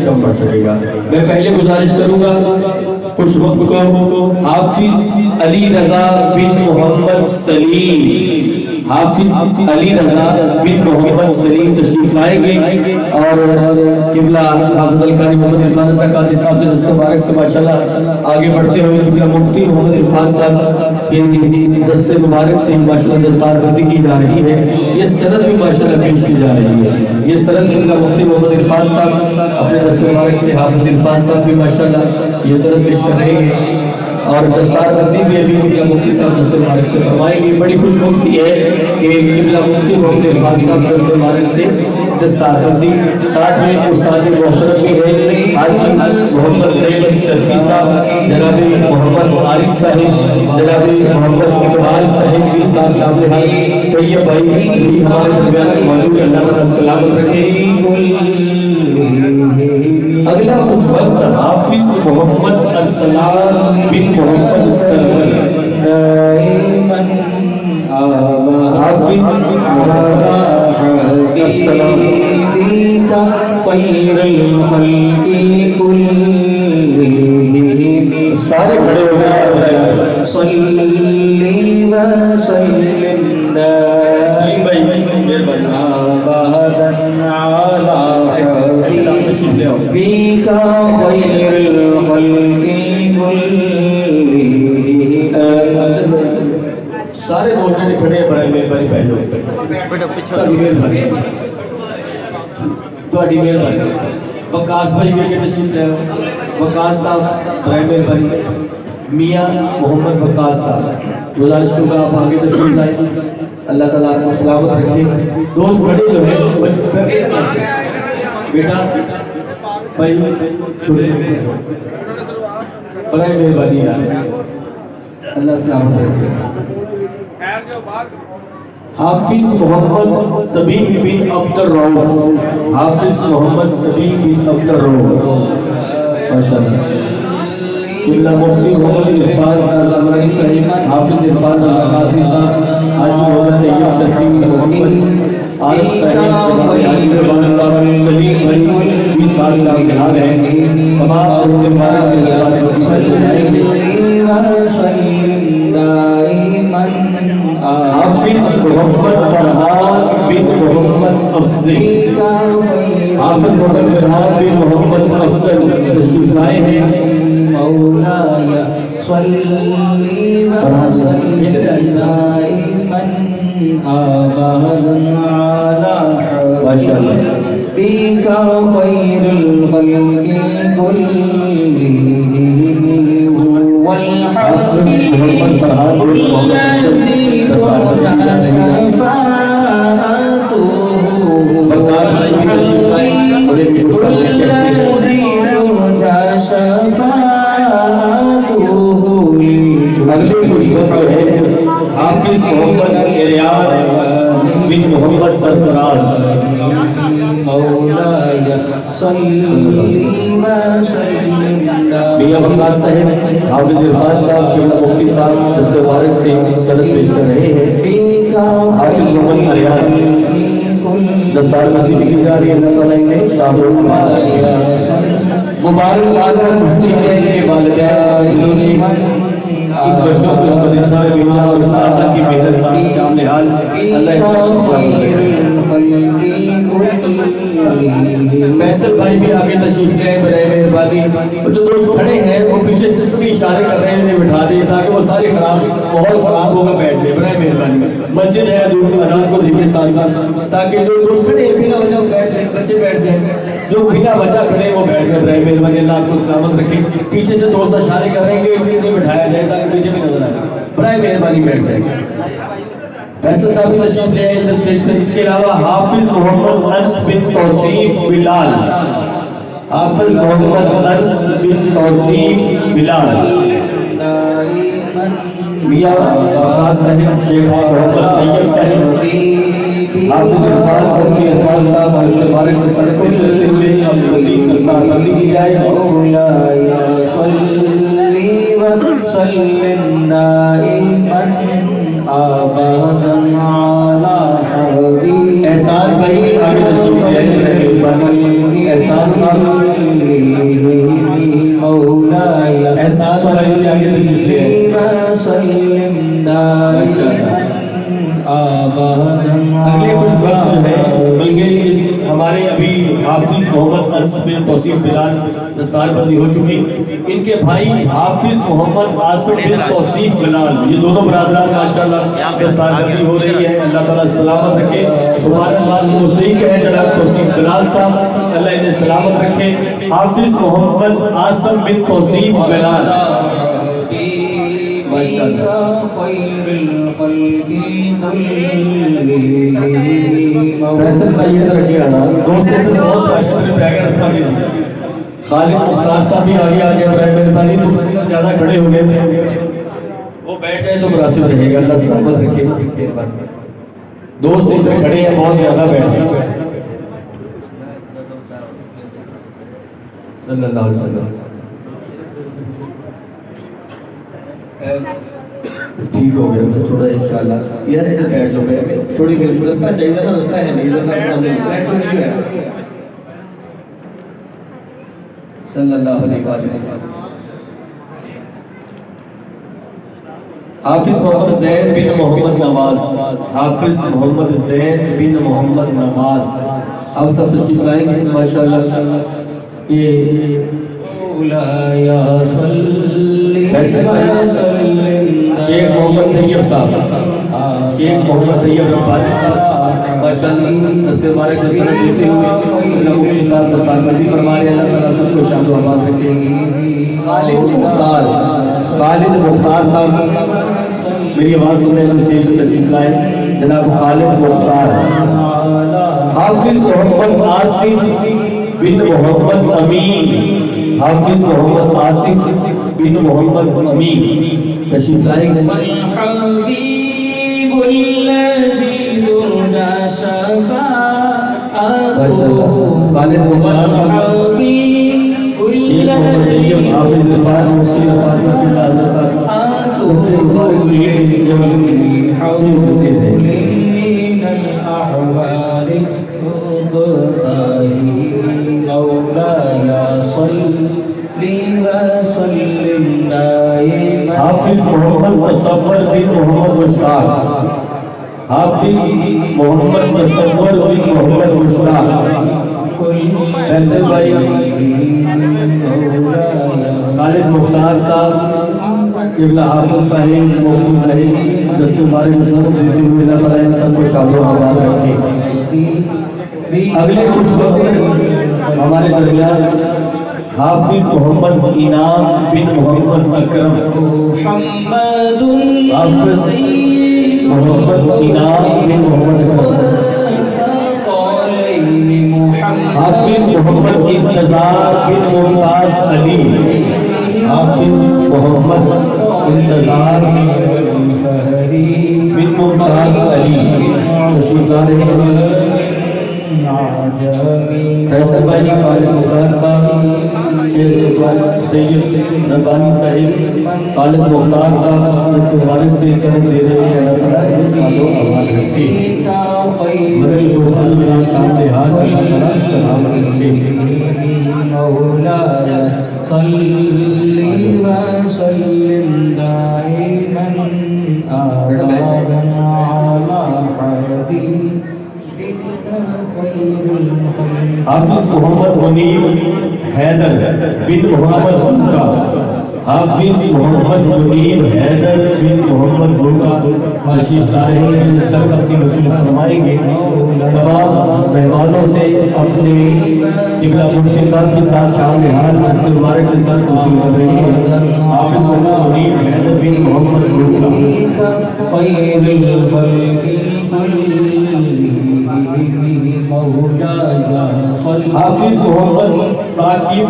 کم پڑ سکے گا. میں پہلے گزارش کروں گا خوش وقت کو حافظ علی رضا بن محمد سلیم، حافظ علی رضا بن محمد سلیم تشریف لائیں گے اور قبلہ حافظ القاری محمد عرفان رضا قادری صاحب سے دست مبارک سے ماشاءاللہ آگے بڑھتے ہوئے قبلہ مفتی محمد عرفان صاحب کے دست مبارک سے ماشاءاللہ دستار بندی کی جا رہی ہے. یہ سند بھی ماشاءاللہ پیش کی جا رہی ہے. یہ سند قبلہ مفتی محمد عرفان صاحب اپنے دست مبارک سے حافظ عرفان صاحب بھی ماشاءاللہ یہ سند پیش کر رہے ہیں اور دستار بندی بھی ابھی قبلہ مفتی صاحب دست مبارک سے فرمائیں گے. بڑی خوش وقتی ہے کہ قبلہ مفتی محمد عرفان صاحب دست مبارک سے دستار بندی، ساتھ میں استاد محترم بھی ہے حاجی محمد طیب شرفی صاحب، جناب محمد عارف صاحب، جناب محمد اقبال صاحب بھی ساتھ شامل ہیں. طیب بھائی بھی ہمارے درمیان موجود، اللہ تعالیٰ سلامت رکھے. اگلا اس وقت حافظ محمد ارسلان بن محمد سرور، حافظ محمد ارسلان سارے کھڑے ہو گئے. صلی وسلم سارے موجود کھڑے ہیں. برائے مہربانی پہلو تھوڑی مہربانی وقاص بھائی کے تشریف لے وقاص صاحب برائے مہربانی میاں محمد وقاص صاحب گزارش کروں گا آپ آگے تشریف لائیں. اللہ تعالیٰ آپ کو سلامت رکھے. دوست بڑے جو ہے بیٹا بھائی چھوڑے برائے مہربانی اللہ سلامت رکھے. حافظ محمد سبیح بن عبد الرؤف، حافظ محمد سبیح بن عبد الرؤف ماشاءاللہ. قبلہ مفتی محمد عرفان رضا مرئی صاحب، حافظ عرفان رضا قادری صاحب، حاجی محمد طیب شرفی، محمد عارف صاحب، جناب حاجی رحمان صاحب، سلیم بھائی بھی ساتھ شامل ہیں. تمام دست مبارک سے نظارے بجائیں گے. حافظ محمد فرحان بن محمد افضل، حافظ محمد فرحان بن محمد افضل تشریف لائے ہیں. مولانا صلی وسلم دائما ابدا علی ماشاءاللہ بك خير الخلق كلهم هو الحبيب الذي ترجى شفاعته الذي ترجى شفاعته. اگلے خوش وقت ہے حافظ محمد اریان بن محمد سرفراز. میاں وقاص صاحب، حافظ عرفان صاحب قبلہ مفتی صاحب دست مبارک سے سند پیش کر رہے ہیں. حافظ محمد اریان دستار بندی بھی کی جا رہی ہے. اللہ تعالیٰ انہیں شامل مبارک مفتی کے والدین جنہوں نے ان بچوں کو اس مدرسہ میں بھیجا اور استاذہ کی محنت سے شامل حال. فیصل بھائی بھی آگے تشریف لائیں برائے مہربانی. جو دوست کھڑے ہیں وہ پیچھے سے سبھی اشارے کر رہے ہیں انہیں بٹھا دیں تاکہ وہ سارے ماحول خراب ہوگا. بیٹھ جائیں برائے مہربانی. مسجد ہے جو اذان کو دیکھیں ساتھ ساتھ تاکہ جو دوست کھڑے ہیں بنا وجہ بیٹھ جائیں. بچے بیٹھ جائیں جو بنا وجہ کھڑے وہ بیٹھ جائیں برائے مہربانی. اللہ آپ کو سلامت رکھے. پیچھے سے دوست اشارے کر رہے ہیں کہ انہیں بٹھایا جائے تاکہ پیچھے بھی نظر آئے. برائے مہربانی بیٹھ جائیں. فیصل صاحب بھی تشریف لے آئے اسٹیج پر. اس کے علاوہ حافظ محمد انس بن توصیف بلال، حافظ محمد انس بن توصیف بلال. میاں وقاص صاحب، شیخ محمد طیب صاحب، حافظ عرفان مفتی عرفان صاحب اور اس کے بارک سے سڑکوں سے لیتے ہوئے اب مزید دستار بندی کی جائے. مولانا صلی وسلم دائما ابدا علی حبیبک. احسان بھائی آگے تشریف لے آئے. احسان صاحب انس بن توصیف بلال دستار بندی ہو چکی. ان کے بھائی حافظ محمد عاصم بن توصیف بلال, یہ دونوں برادران ماشاءاللہ دستار بندی ہو رہی ہے. اللہ تعالیٰ سلامت رکھے. سبحان اللہ. مستحق ہے جناب توصیف بلال صاحب, اللہ انہیں سلامت رکھے. حافظ محمد عاصم بن توصیف بلال فیصل بھائی ادھر اگے آنا. دوست ادھر بہت معاشرے میں بیگ رستہ بھی نہیں. خالد مختار صاحب بھی آگے آ گیا. برائے مہربانی تو زیادہ کھڑے ہو گئے, وہ بیٹھ جائے تو مناسب رہے گا. اللہ سلامت رکھے. دوست ادھر کھڑے ہیں, بہت زیادہ بیٹھے. صلی اللہ علیہ وسلم. ٹھیک ہو گیا تو تھوڑا انشاءاللہ. یار ادھر بیٹھ جاؤ. تھوڑی بالکل رستہ چاہیے نا, رستہ ہے نہیں. بیٹھ تو کیوں ہے. صلی اللہ علیہ وسلم. حافظ محمد زید بن محمد نواز. حافظ محمد زید بن محمد نواز آپ سب تشریف لائیں گے ماشاءاللہ. یہ شیخ محمد طیب صاحب, شیخ محمد طیب ربانی صاحب ماشاءاللہ دستِ مبارک سے سند دیتے ہوئے اللہ مفتی صاحب دستار بندی فرما رہے. اللہ تعالیٰ سب کو شاد و آباد رکھے. خالد مختار صاحب میری آواز سن رہے ہیں, اسٹیج پہ تشریف لائے جناب خالد مختار. حافظ محمد آصف بن محمد امین. حافظ محمد آصف بن محمد امین تشریف لائیں گے. خالد مختار صاحب, شیخ محمد طیب حافظ دفاع مسیح فاضل بلال صاحب دوسرے مبارک لیے شیخ ہوتے ہیں. حافظ محمد مصور بن محمد مشتاق. حافظ محمد مصور بن محمد مشتاق. فیصل بھائی, خالد مختار صاحب, قبلہ حافظ صاحب, مفتی صاحب دستِ مبارک سے سند دیتے ہوئے اللہ تعالیٰ ان سب کو شاد و آباد رکھے. اگلے کچھ وقت ہمارے درمیان حافظ محمد انعام بن محمد اکرم. حافظ محمد انعام بن محمد اکرم. حافظ محمد انتظار بن ممتاز علی. حافظ محمد انتظار بن ممتاز علی تشریف لا رہے ہیں. فیصل بھائی, خالد مختار صاحب, شیخ سید ربانی صاحب, خالد مختار صاحب دستِ مبارک سے سند دے رہے ہیں. اللہ تعالیٰ ان سب کو آباد رکھے. مدنی طوفان کے سامنے ہاتھ اللہ تعالیٰ سلام رکھے. مولانا صلی وسلم دائما ابدا علی حبیبک. حافظ محمد منیر حیدر بن محمد بھوکا. حافظ محمد منیر حیدر بن محمد بھوکا تشریف لا رہے ہیں. سب اپنی وصول فرمائیں گے. تمام مہمانوں سے اپنے قبلہ مرشد صاحب کے ساتھ شام حال دستِ مبارک سے سب وصول کر رہے ہیں. حافظ محمد منیر حیدر بن محمد بھوکا. حافظ محمد ثاقب